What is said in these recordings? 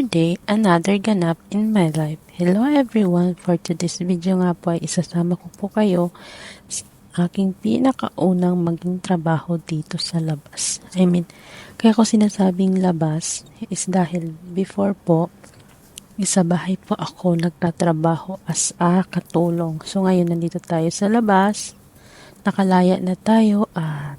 day, another ganap in my life. Hello everyone! For today's video nga po ay isasama ko po kayo sa aking pinakaunang maging trabaho dito sa labas. Kaya ko sinasabing labas is dahil before po, sa bahay po ako nagtatrabaho as a katulong. So ngayon nandito tayo sa labas, nakalaya na tayo at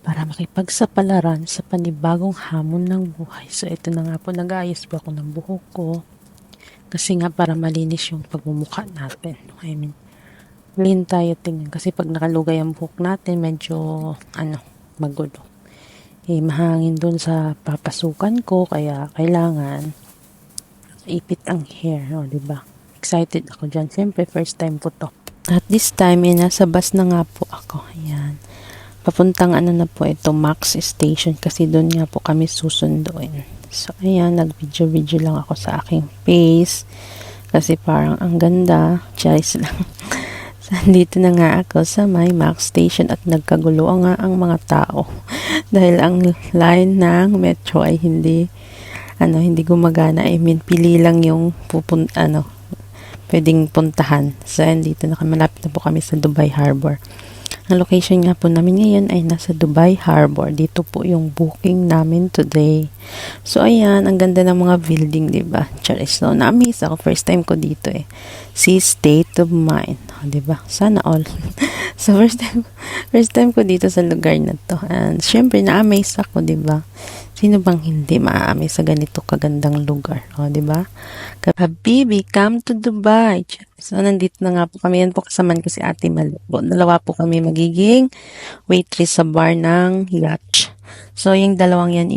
para makipagsapalaran sa panibagong hamon ng buhay. So, ito na nga po, nag-aayos po ako ng buhok ko. Kasi nga, para malinis yung pagmumukha natin. Clean tayo tingnan. Kasi pag nakalugay ang buhok natin, medyo, magulo. Mahangin dun sa papasukan ko, kaya kailangan ipit ang hair. Diba? Excited ako dyan. Siyempre, first time po to. At this time, nasa bus na nga po ako. Ayan. Papuntang na po ito, Max Station, kasi doon nga po kami susunduin. So, ayan, nag-video lang ako sa aking face, kasi parang ang ganda, charis lang. So, dito na nga ako sa may Max Station at nagkagulo nga ang mga tao. Dahil ang line ng metro ay hindi gumagana. Pili lang yung pwedeng puntahan. So, dito na kami, malapit na po kami sa Dubai Harbor. Ang location nga po namin ngayon ay nasa Dubai Harbor. Dito po yung booking namin today. So, ayan, ang ganda ng mga building, diba? Charis, no? Na-amaze ako. First time ko dito See, state of mind. Diba? Sana all. So, first time ko dito sa lugar na to. And, syempre, na-amaze ako, diba? Sino bang hindi ma-amaze sa ganito kagandang lugar? Diba? Habibi, come to Dubai. So, nandito na nga po kami. Yan po kasaman ko si Ate Malu. Dalawa po kami magiging waitress sa bar ng yacht. So, yung dalawang yan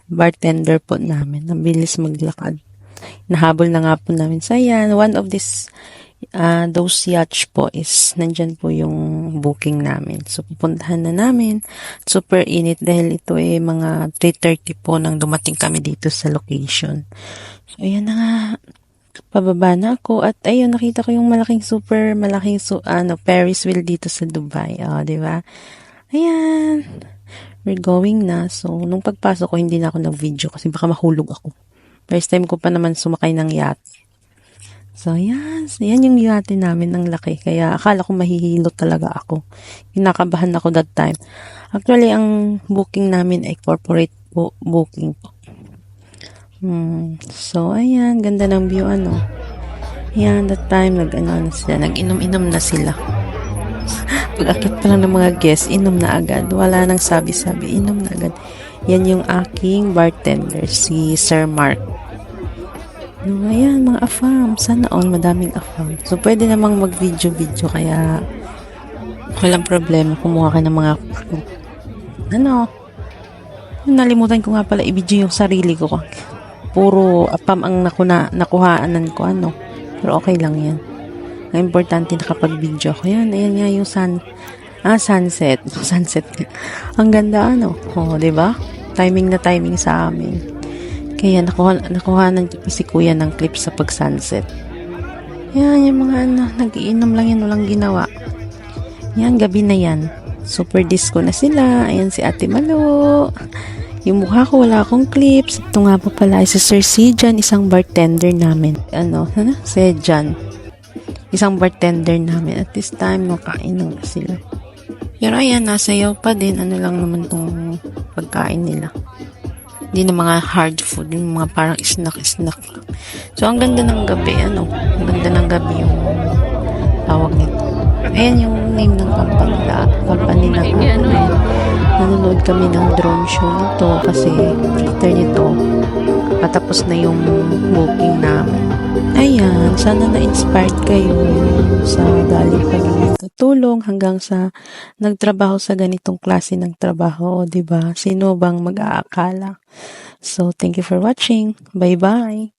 bartender po namin. Nabilis maglakad. Nahabol na nga po namin. So, yan. One of those yachts po is nandyan po yung booking namin. So, pupuntahan na namin. Super init dahil ito mga 3:30 po nang dumating kami dito sa location. So, ayan na nga. Pababa na ako at ayun, nakita ko yung malaking Ferris wheel dito sa Dubai. Di ba? Ayan. We're going na. So, nung pagpasok ko, hindi na ako nag-video kasi baka mahulog ako. First time ko pa naman sumakay ng yacht. So, yan yung yate namin ng laki. Kaya, akala ko mahihilo talaga ako. Kinakabahan ako that time. Actually, ang booking namin ay corporate booking po. So, ayan. Ganda ng view, Yan, that time, nag-inom-inom na sila. Pag-akit pa lang ng mga guests, inom na agad. Wala nang sabi-sabi, inom na agad. Yan yung aking bartender, si Sir Mark. Ayan, mga afam. Sana all, madaming afam. So, pwede namang mag-video-video, kaya walang problema. Kumuha ka ng mga nalimutan ko nga pala i-video yung sarili ko. Puro afam ang nakuhaanan ko, Pero okay lang yan. Ang importante nakapag-video ako. Yan, ayan nga yung sunset. Sunset. Ang ganda, diba? Timing na timing sa amin. Kaya nakuhanan si kuya ng clip sa pag-sunset. Yan, yung mga nag-iinom lang yan, walang ginawa. Yan, gabi na yan. Super disco na sila. Ayan si Ate Malu. Yung mukha ko, wala akong clips. Ito nga po pala, si Sir Sijan, isang bartender namin. Sejan. Isang bartender namin. At this time, nakainom na sila. Pero ayan, nasayaw pa din. Lang naman tong pagkain nila. Hindi na mga hard food, yung mga parang snack. So, ang ganda ng gabi, Ang ganda ng gabi yung tawag nito. Ayan yung name ng company na nanonood kami ng drone show nito kasi after nito, patapos na yung booking namin. Ayan, sana na-inspired kayo sa galing pagiging katulong hanggang sa nagtrabaho sa ganitong klase ng trabaho, diba? Sino bang mag-aakala? So, thank you for watching. Bye-bye!